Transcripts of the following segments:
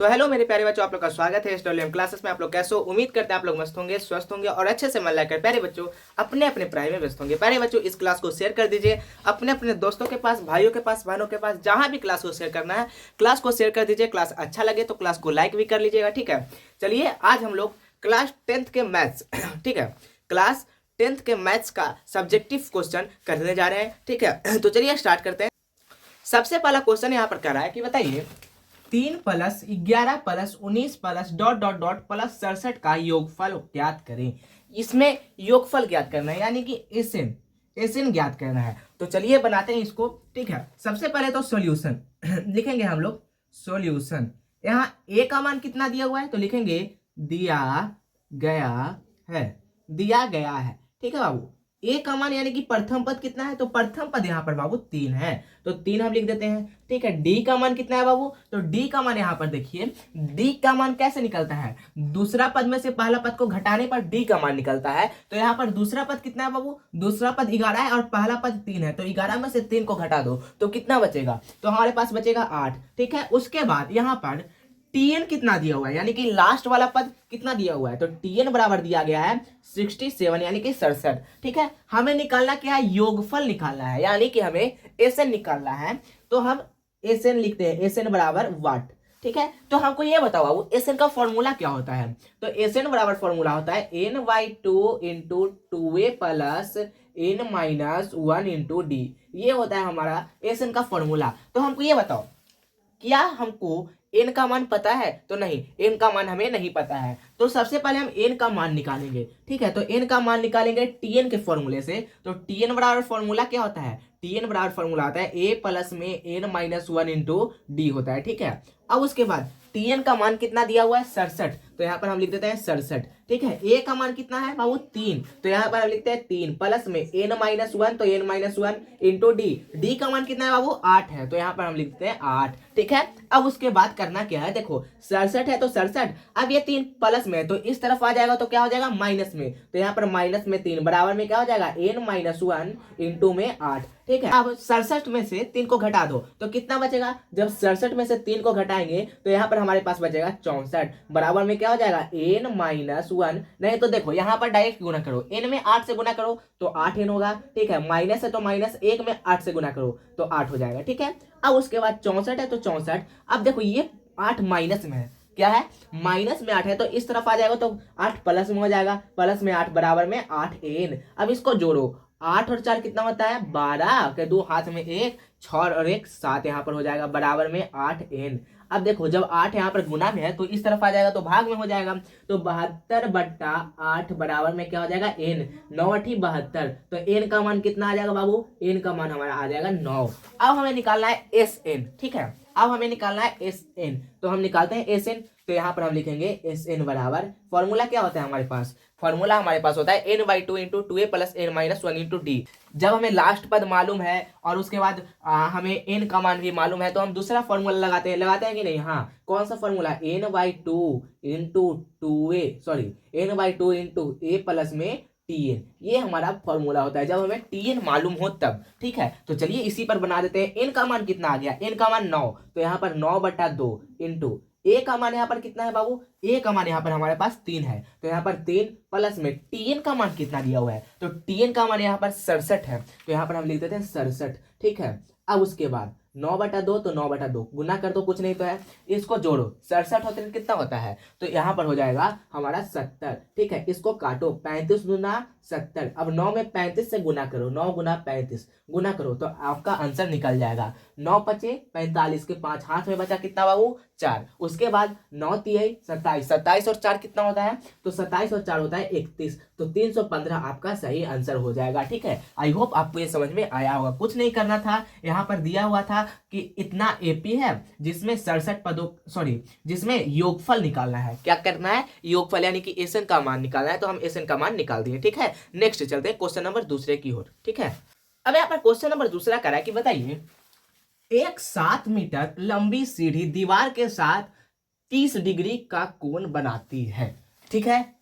तो हेलो मेरे प्यारे बच्चों, आप लोग का स्वागत है स्टोलियम क्लासेस में। आप लोग कैसे हो? उम्मीद करते हैं आप लोग मस्त होंगे, स्वस्थ होंगे और अच्छे से मन लगाकर प्यारे बच्चों अपने अपने पढ़ाई में व्यस्त होंगे। प्यारे बच्चों, इस क्लास को शेयर कर दीजिए अपने अपने दोस्तों के पास, भाइयों के पास, बहनों के पास, जहां भी क्लास को शेयर करना है क्लास को शेयर कर दीजिए। क्लास अच्छा लगे तो क्लास को लाइक भी कर लीजिएगा, ठीक है। चलिए आज हम लोग क्लास 10th के मैथ्स ठीक है, क्लास 10th के मैथ्स का सब्जेक्टिव क्वेश्चन करने जा रहे हैं, ठीक है। तो चलिए स्टार्ट करते हैं। सबसे पहला क्वेश्चन यहाँ पर कर रहा है कि बताइए 3+11+19+... का योगफल ज्ञात करें। इसमें योगफल ज्ञात करना है, यानी कि एसएन एसएन ज्ञात करना है। तो चलिए बनाते हैं इसको, ठीक है। सबसे पहले तो सॉल्यूशन लिखेंगे हम लोग। सॉल्यूशन, यहाँ ए का मान कितना दिया हुआ है तो लिखेंगे दिया गया है, दिया गया है, ठीक है बाबू। ए का मान यानी कि प्रथम पद कितना है तो प्रथम पद यहाँ पर बाबू 3 है, तो 3 हम लिख देते हैं, ठीक है। डी का मान कितना है बाबू तो डी का मान यहाँ पर देखिए, डी का मान कैसे निकलता है, दूसरा पद में से पहला पद को घटाने पर डी का मान निकलता है। तो यहाँ पर दूसरा पद कितना है बाबू, दूसरा पद 11 है और पहला पद 3 है, तो 11 में से 3 को घटा दो तो कितना बचेगा, तो हमारे पास बचेगा 8, ठीक है। उसके बाद यहाँ पर टीएन कितना दिया हुआ है, यानी कि लास्ट वाला पद कितना दिया हुआ है तो टीएन बराबर दिया गया है 67, यानी कि 67, ठीक है। हमें निकालना क्या है, योगफल निकालना है, यानी कि हमें एसएन निकालना है। तो हम एसएन लिखते हैं, एसएन बराबर वाट, ठीक है। तो हमको ये बताओ बाबू एसएन का फॉर्मूला क्या होता है, तो एसएन बराबर फॉर्मूला होता है n/2 into 2a plus n-1 into D. ये होता है हमारा एसएन का फॉर्मूला। तो हमको ये बताओ क्या हमको एन का मान पता है तो नहीं, एन का मान हमें नहीं पता है। तो सबसे पहले हम एन का मान निकालेंगे, ठीक है। तो एन का मान निकालेंगे टीएन के फॉर्मूले से। तो टीएन बराबर फॉर्मूला क्या होता है, टीएन बराबर फॉर्मूला होता है ए प्लस में n-1 इंटू डी होता है, ठीक है। अब उसके बाद टीएन का मान कितना दिया हुआ है 67, तो यहाँ पर हम लिख देते हैं 67, ठीक है। ए का मान कितना है बाबू 3, तो यहाँ पर हम लिखते हैं 3 प्लस में n-1 तो n-1 इंटू डी। डी का मान कितना है बाबू 8 है, तो यहाँ पर हम लिखते हैं 8, ठीक है। अब उसके बाद करना क्या है, देखो 67 है तो 67, अब ये 3 प्लस में तो इस तरफ आ जाएगा तो क्या हो जाएगा माइनस में, तो यहाँ पर माइनस में 3 बराबर में क्या हो जाएगा n-1 इंटू में 8, ठीक है। अब 67 में से 3 को घटा दो तो कितना बचेगा, जब 67 में से 3 को घटाएंगे तो यहाँ पर हमारे पास बचेगा 64 बराबर में क्या हो जाएगा n-1, नहीं तो देखो यहाँ पर डायरेक्ट गुना करो, n में 8 से गुना करो तो 8n होगा, ठीक है। माइनस है तो माइनस 1 में 8 से गुना करो तो 8 हो जाएगा, ठीक है। अब उसके बाद 64 है तो 64, अब देखो ये 8 माइनस में है, क्या है माइनस में 8 है, तो इस तरफ आ जाएगा तो 8 प्लस में हो जाएगा, प्लस में 8 बराबर में 8n। अब इसको जोड़ो, 8 और 4 कितना होता है 12 के, 2 हाथ में 1, 6 और 1 7 यहाँ पर हो जाएगा बराबर में 8n। अब देखो जब 8 यहाँ पर गुना में है तो इस तरफ आ जाएगा तो भाग में हो जाएगा, तो 72/8 बराबर में क्या हो जाएगा n, 9×8 = 72, तो n का मान कितना आ जाएगा बाबू, n का मान हमारा आ जाएगा 9। अब हमें निकालना है एसएन, ठीक है। अब हमें निकालना है एसएन, तो हम निकालते हैं एसएन। तो यहाँ पर हम लिखेंगे एसएन बराबर फॉर्मूला क्या होता है हमारे पास, फॉर्मूला हमारे पास होता है n/2 into 2a plus n-1 into D. जब हमें लास्ट पद मालूम है और उसके बाद हमें n का मान भी मालूम है तो हम दूसरा फॉर्मूला लगाते हैं कि नहीं, हाँ कौन सा formula, n/2 into 2a sorry n/2 into a plus में टीएन, ये हमारा फॉर्मूला होता है जब हमें टीएन मालूम हो तब, ठीक है। तो चलिए इसी पर बना देते हैं। एन का मान कितना आ गया, एन का मान 9, तो यहाँ पर 9/2 इंटू ए का मान यहाँ पर कितना है बाबू, ए का मान यहाँ पर हमारे पास 3 है, तो यहाँ पर 3 प्लस में टीएन का मान कितना दिया हुआ है तो टीएन का मान यहाँ पर 67 है, तो यहाँ पर हम लिख देते हैं 67, ठीक है। अब उसके बाद 9/2 तो 9/2 गुना कर दो, कुछ नहीं तो है, इसको जोड़ो 67 होते हैं कितना होता है तो यहाँ पर हो जाएगा हमारा 70, ठीक है। इसको काटो 35 गुना 70, अब 9 में 35 से गुना करो, 9 गुना 35 गुना करो तो आपका आंसर निकल जाएगा 9×5 = 45 के 5 हाथ में बचा कितना बाबू 4। उसके बाद 9×3 = 27, 27 और 4 कितना होता है तो 27 और 4 होता है 31, तो 315 आपका सही आंसर हो जाएगा, ठीक है। आई होप आपको ये समझ में आया होगा। कुछ नहीं करना था, यहाँ पर दिया हुआ था कि इतना एपी है जिसमें 67 पदों जिसमें योगफल निकालना है, क्या करना है योगफल, यानी कि एसएन का मान निकालना है, तो हम एसएन का मान निकाल दिए, ठीक है। नेक्स्ट चलते हैं क्वेश्चन नंबर दूसरे की ओर, ठीक है। अब यहाँ पर क्वेश्चन नंबर दूसरा करा है कि बताइए एक 7 मीटर लंबी सीढ़ी दीवार के साथ 30 डिग्री का कोण बनाती है, ठीक है।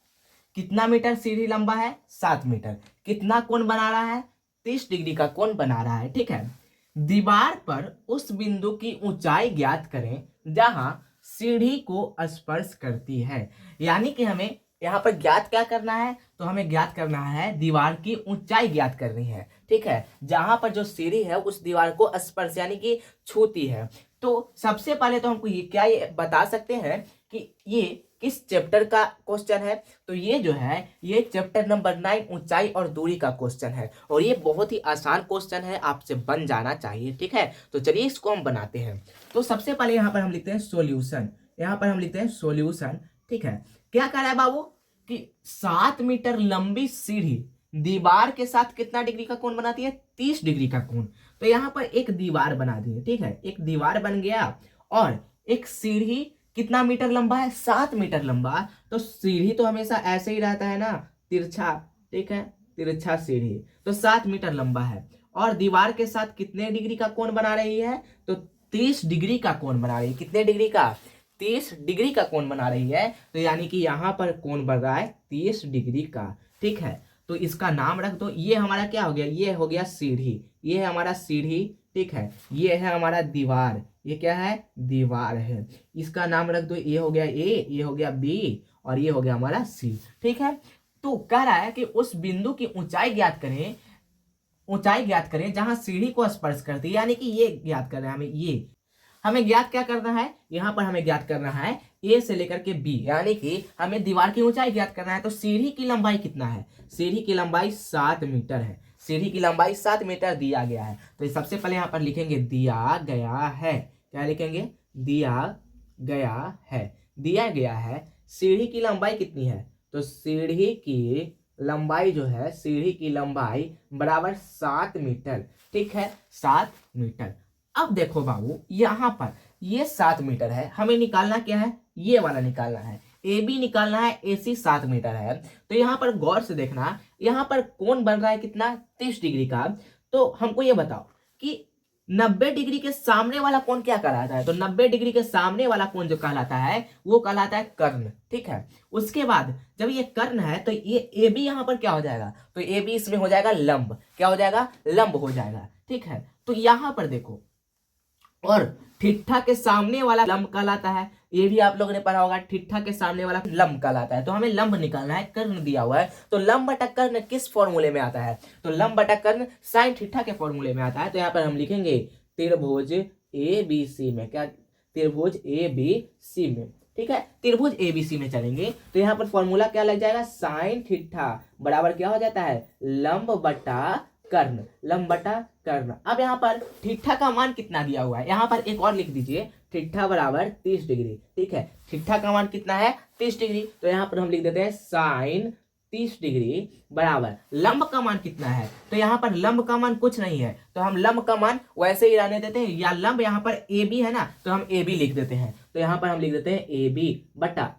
कितना मीटर सीढ़ी लंबा है 7 मीटर, कितना कोण बना रहा है 30 डिग्री का कोण बना रहा है, ठीक है। दीवार पर उस बिंदु की ऊंचाई ज्ञात करें जहां सीढ़ी को स्पर्श करती है। यानी कि हमें यहाँ पर ज्ञात क्या करना है, तो हमें ज्ञात करना है दीवार की ऊंचाई ज्ञात करनी है। ठीक है, जहां पर जो सीढ़ी है उस दीवार को स्पर्श यानी कि छूती है। तो सबसे पहले तो हमको ये बता सकते हैं कि ये किस चैप्टर का क्वेश्चन है। तो ये जो है ये चैप्टर नंबर 9 ऊंचाई और दूरी का क्वेश्चन है, और ये बहुत ही आसान क्वेश्चन है, आपसे बन जाना चाहिए। ठीक है, तो चलिए इसको हम बनाते हैं। तो सबसे पहले यहाँ पर हम लिखते हैं सॉल्यूशन, यहाँ पर हम लिखते हैं सॉल्यूशन। ठीक है, क्या कह रहा है बाबू कि 7 मीटर लंबी सीढ़ी दीवार के साथ कितना डिग्री का कोण बनाती है, 30 डिग्री का कोण। तो यहाँ पर एक दीवार बना दी है। ठीक है, एक दीवार बन गया, और एक सीढ़ी कितना मीटर लंबा है, 7 मीटर लंबा। तो सीढ़ी तो हमेशा ऐसे ही रहता है ना, तिरछा। ठीक है, तिरछा सीढ़ी, तो 7 मीटर लंबा है, और दीवार के साथ कितने डिग्री का कोण बना रही है, तो 30 डिग्री का कोण बना रही है। कितने डिग्री का, 30 डिग्री का कोण बना रही है। तो यानी कि यहाँ पर कोण बन रहा है 30 डिग्री का। ठीक है, तो इसका नाम रख दो। ये हमारा क्या हो गया, ये हो गया सीढ़ी, ये है हमारा सीढ़ी। ठीक है, ये है हमारा दीवार, ये क्या है, दीवार है। इसका नाम रख दो, ये हो गया ए, ये हो गया बी, और ये हो गया हमारा सी। ठीक है, तो कह रहा है कि उस बिंदु की ऊंचाई ज्ञात करें, ऊंचाई ज्ञात करें जहां सीढ़ी को स्पर्श करती है। यानी कि ये ज्ञात करना है हमें, ये हमें ज्ञात क्या करना है, यहाँ पर हमें ज्ञात करना है ए से लेकर के बी, यानी कि हमें दीवार की ऊंचाई ज्ञात करना है। तो सीढ़ी की लंबाई कितना है, सीढ़ी की लंबाई 7 मीटर है, सीढ़ी की लंबाई 7 मीटर दिया गया है। तो सबसे पहले यहाँ पर लिखेंगे दिया गया है, क्या लिखेंगे, दिया गया है, दिया गया है। सीढ़ी की लंबाई कितनी है, तो सीढ़ी की लंबाई जो है, सीढ़ी की लंबाई बराबर 7 मीटर। ठीक है, 7 मीटर। अब देखो बाबू, यहाँ पर ये 7 मीटर है, हमें निकालना क्या है, ये वाला निकालना है, ए बी निकालना है, ए सी 7 मीटर है। तो यहाँ पर गौर से देखना, यहाँ पर कोण बन रहा है कितना, 30 डिग्री का। तो हमको ये बताओ कि 90 डिग्री के सामने वाला कोण क्या कहलाता है, तो 90 डिग्री के सामने वाला कोण जो कहलाता है वो कहलाता है कर्ण। ठीक है, उसके बाद जब ये कर्ण है तो ये ए बी यहाँ पर क्या हो जाएगा, तो ए बी इसमें हो जाएगा लंब, क्या हो जाएगा, लंब हो जाएगा। ठीक है, तो यहाँ पर देखो, और ठिट्ठा के सामने वाला लंब कहलाता है, ये भी आप लोगों ने पढ़ा होगा, ठिट्ठा के सामने वाला लंब कहलाता है। तो हमें लंब निकालना है, कर्ण दिया हुआ है। तो लंब बटा कर्ण किस फॉर्मूले में आता है, तो लंब बटा कर्ण साइन ठिट्ठा के फॉर्मूले में आता है। तो यहाँ पर हम लिखेंगे त्रिभुज ए बी सी में, क्या, त्रिभुज ए बी सी में। ठीक है, त्रिभुज ए बी सी में चलेंगे तो यहाँ पर फॉर्मूला क्या लग जाएगा, साइन ठिट्ठा बराबर क्या हो जाता है, लंब बटा कर्ण, लंब बटा कर्ण। अब यहाँ पर ठिट्ठा का मान कितना दिया हुआ है, यहाँ पर एक और लिख दीजिए, ठिट्ठा बराबर 30 डिग्री। ठीक है, ठिट्ठा का मान कितना है, 30 डिग्री। तो यहाँ पर हम लिख देते हैं साइन 30 डिग्री बराबर लंब का मान कितना है, तो यहाँ पर लंब का मान कुछ नहीं है, तो हम लंब का मान वैसे ही रहने देते हैं, या लंब यहाँ पर ए बी है ना, तो हम ए बी लिख देते हैं। तो यहाँ पर हम लिख देते हैं ए बी बटा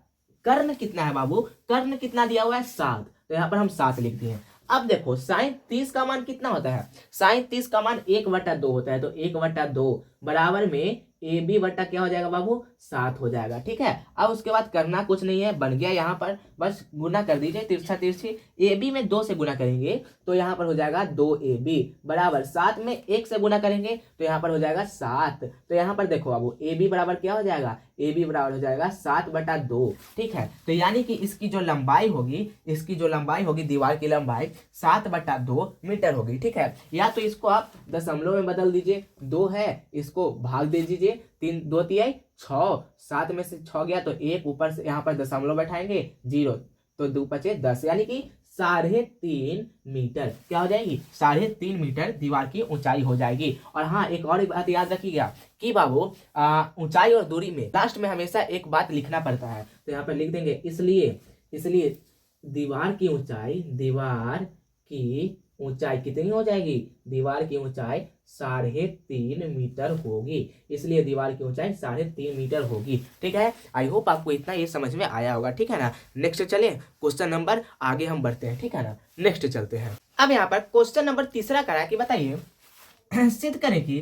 कर्ण कितना है बाबू, कर्ण कितना दिया हुआ है 7, तो यहाँ पर हम 7 लिख दिए। अब देखो साइन 30 का मान कितना होता है, साइन 30 का मान 1/2 होता है। तो 1/2 बराबर में ए बी बटा क्या हो जाएगा बाबू, 7 हो जाएगा। ठीक है, अब उसके बाद करना कुछ नहीं है, बन गया, यहाँ पर बस गुना कर दीजिए, तिरछा तिरछी ए बी में 2 से गुना करेंगे तो यहाँ पर हो जाएगा 2ab बराबर 7 में 1 से गुना करेंगे तो यहाँ पर हो जाएगा 7। तो यहाँ पर देखो बाबू ए बी बराबर क्या हो जाएगा, ए बी बराबर हो जाएगा 7/2। ठीक है, तो यानी कि इसकी जो लंबाई होगी, इसकी जो लंबाई होगी, दीवार की लंबाई 7/2 मीटर होगी। ठीक है, या तो इसको आप दशमलव में बदल दीजिए, 2 है इसको भाग दे दीजिए, 3 2 तिहाई 6, 7 में से 6 गया तो 1 ऊपर से यहाँ पर दशमलव बैठाएंगे 0, तो 2 पचे 10, यानी कि 3.5 मीटर क्या हो जाएगी, 3.5 मीटर दीवार की ऊंचाई हो जाएगी। और हाँ, एक और बात याद रखिएगा कि बाबू ऊंचाई और दूरी में लास्ट में हमेशा एक बात लिखना पड़ता है, तो यहाँ पर लिख देंगे इसलिए दीवार की ऊंचाई, दीवार की ऊंचाई कितनी हो जाएगी, दीवार की ऊंचाई 3.5 मीटर होगी, इसलिए दीवार की ऊंचाई 3.5 मीटर होगी। ठीक है, आई होप आपको इतना ये समझ में आया होगा। ठीक है ना, नेक्स्ट चले क्वेश्चन नंबर आगे हम बढ़ते हैं। ठीक है ना, नेक्स्ट चलते हैं। अब यहाँ पर क्वेश्चन नंबर 3 करा कि बताइए सिद्ध करें कि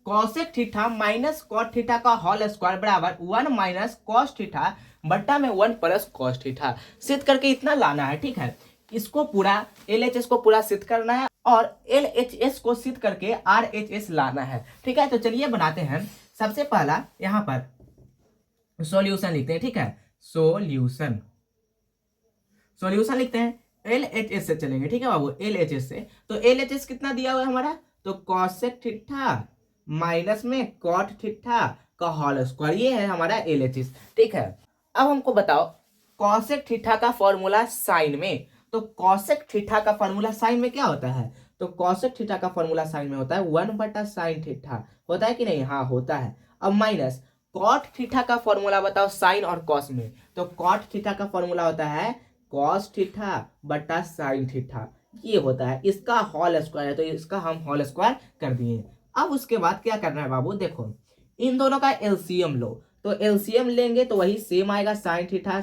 cosec theta minus cot theta का होल स्क्वायर बराबर 1 माइनस कॉस थीटा बट्टा में 1 प्लस कॉस थीटा। सिद्ध करके इतना लाना है। ठीक है, इसको पूरा LHS को पूरा सिद्ध करना है और LHS को सिद्ध करके RHS लाना है। ठीक है, तो चलिए बनाते हैं। सबसे पहला यहाँ पर सॉल्यूशन लिखते हैं, ठीक है, सॉल्यूशन लिखते हैं। LHS से चलेंगे, ठीक है बाबू, LHS से। तो LHS कितना दिया हुआ है हमारा, तो कॉसेक थीटा माइनस में कॉट थीटा का होल स्क्वायर, ये है हमारा LHS, ठीक है। अब हमको बताओ कॉसेक थीटा का फॉर्मूला साइन में, तो कॉसेक थीटा का फॉर्मूला साइन में क्या होता है, तो कॉसेक थीटा का फॉर्मूला साइन में होता है 1/sin थीटा, होता है कि नहीं, हाँ होता है। अब माइनस कॉट थीटा का फॉर्मूला बताओ साइन और कॉस में, तो कॉट थीटा का फॉर्मूला होता है कॉस थीटा बटा साइन थीटा, ये होता है, इसका होल स्क्वायर है, तो इसका हम होल स्क्वायर कर दिए। अब उसके बाद क्या करना है बाबू, देखो इन दोनों का एलसीएम लो, तो एलसीएम लेंगे तो वही सेम आएगा, साइन थीटा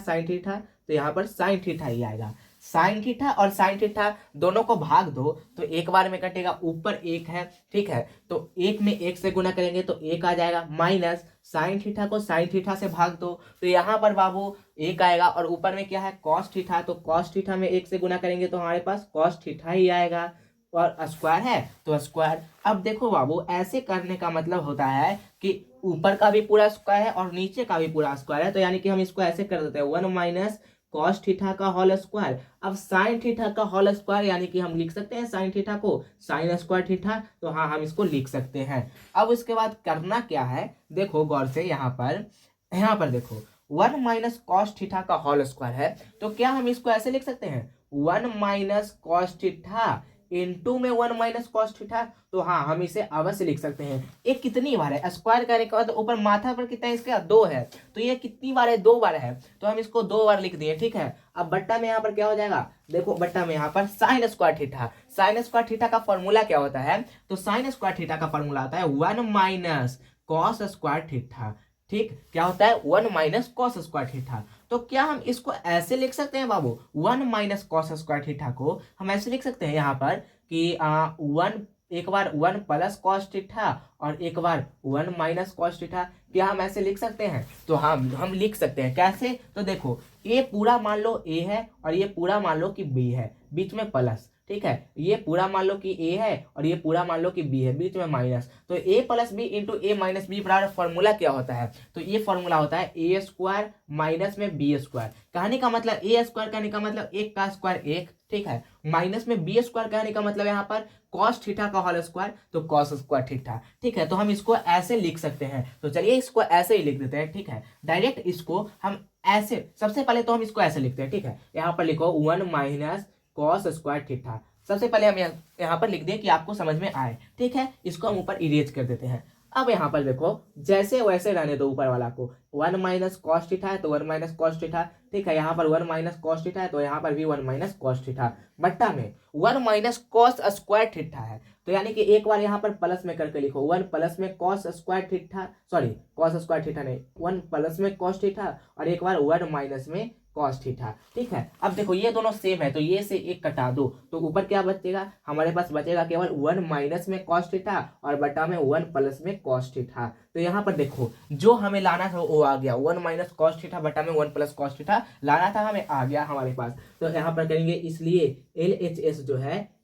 तो यहाँ पर साइन थीटा ही आएगा। साइन थीटा और साइन थीटा दोनों को भाग दो तो एक बार में कटेगा, ऊपर एक है, ठीक है, तो एक में एक से गुना करेंगे तो एक आ जाएगा, माइनस साइन थीटा को साइन थीटा से भाग दो तो यहाँ पर बाबू एक आएगा, और ऊपर में क्या है कॉस थीटा, तो कॉस थीटा में एक से गुना करेंगे तो हमारे पास कॉस थीटा ही आएगा, और स्क्वायर है तो स्क्वायर। अब देखो बाबू ऐसे करने का मतलब होता है कि ऊपर का भी पूरा स्क्वायर है और नीचे का भी पूरा स्क्वायर है, तो यानी कि हम इसको ऐसे कर देते हैं 1 माइनस कॉस थीटा का होल स्क्वायर। अब साइन थीटा का होल स्क्वायर यानी कि हम लिख सकते हैं साइन थीटा को साइन स्क्वायर थीटा, तो हाँ हम इसको लिख सकते हैं। अब उसके बाद करना क्या है, देखो गौर से, यहाँ पर देखो 1 माइनस कॉस थीटा का होल स्क्वायर है, तो क्या हम इसको ऐसे लिख सकते हैं 1 माइनस कॉस थीटा इनटू में 1 माइनस कॉस थीटा, तो हाँ हम इसे अवश्य लिख सकते हैं। ये कितनी बार है, स्क्वायर करने के बाद ऊपर माथा पर कितना है इसका 2 है, तो ये कितनी बार है, 2 बार है, तो हम इसको 2 बार लिख दिए, ठीक है। अब बट्टा में यहाँ पर क्या हो जाएगा, देखो बट्टा में यहाँ पर साइन स्क्वायर थीटा का फॉर्मूला क्या होता है, तो साइन स्क्वायर थीटा का फॉर्मूला होता है 1 माइनस कॉस स्क्वायर थीटा, ठीक, क्या होता है 1 माइनस कॉस स्क्वायर थीटा। तो क्या हम इसको ऐसे लिख सकते हैं बाबू, 1 माइनस कॉस स्क्वायर थीटा को हम ऐसे लिख सकते हैं यहाँ पर कि 1 एक बार 1 प्लस कॉस थीटा और एक बार 1 माइनस कॉस थीटा, क्या हम ऐसे लिख सकते हैं, तो हम लिख सकते हैं। कैसे, तो देखो ये पूरा मान लो a है और ये पूरा मान लो कि b है, बीच में प्लस, ठीक है, ये पूरा मान लो कि a है और ये पूरा मान लो कि b है, बीच में माइनस, तो a plus B into A minus B बराबर फॉर्मूला क्या होता है, तो ये फॉर्मूला होता है ए स्क्वायर माइनस में बी स्क्वायर। कहने का मतलब ए स्क्वायर कहने का मतलब एक का स्क्वायर एक, ठीक है, माइनस में बी स्क्वायर कहने का मतलब यहाँ पर कॉस थीटा का होल स्क्वायर, तो कॉस स्क्वायर थीटा, ठीक है। तो हम इसको ऐसे लिख सकते हैं, तो चलिए इसको ऐसे ही लिख देते हैं, ठीक है, डायरेक्ट इसको हम ऐसे, सबसे पहले तो हम इसको ऐसे लिखते हैं, ठीक है, यहाँ पर लिखो 1 माइनस कॉस स्क्वायर थीटा, सबसे पहले हम यहाँ पर लिख दें कि आपको समझ में आए, ठीक है। इसको हम ऊपर इरेज कर देते हैं। अब यहाँ पर देखो जैसे वैसे रहने दो, ऊपर वाला को 1 माइनस कॉस थीटा है तो 1 माइनस कॉस थीटा, ठीक है, यहाँ पर 1 माइनस कॉस थीटा है तो यहाँ पर भी 1 माइनस कॉस थीटा, बट्टा में 1 माइनस कॉस स्क्वायर थीटा है, तो यानी कि एक बार यहाँ पर प्लस में करके लिखो 1 प्लस में cos square theta, sorry cos square theta नहीं, 1 प्लस में कॉस थीटा और एक बार 1 माइनस में कॉस थीटा, ठीक है। अब देखो ये दोनों सेम है तो ये से एक कटा दो, तो ऊपर क्या बचेगा, हमारे पास बचेगा केवल 1 माइनस में कॉस थीटा और बटा में 1 प्लस में कॉस थीटा। तो यहाँ पर देखो जो हमें लाना था वो आ गया, 1 माइनस कॉस थीटा बटा में 1 प्लस कॉस थीटा लाना था हमें, आ गया हमारे पास। तो यहाँ पर करेंगे, इसलिए LHS जो है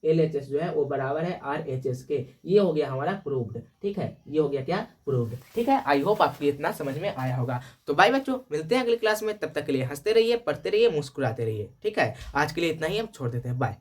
वो बराबर है RHS के, ये हो गया हमारा प्रूव्ड, ठीक है, ये हो गया क्या, प्रूव्ड, ठीक है। आई होप आपको इतना समझ में आया होगा। तो बाय बच्चों, मिलते हैं अगली क्लास में, तब तक के लिए हंसते रहिए, पढ़ते रहिए, मुस्कुराते रहिए, ठीक है। आज के लिए इतना ही, हम छोड़ देते हैं, बाय।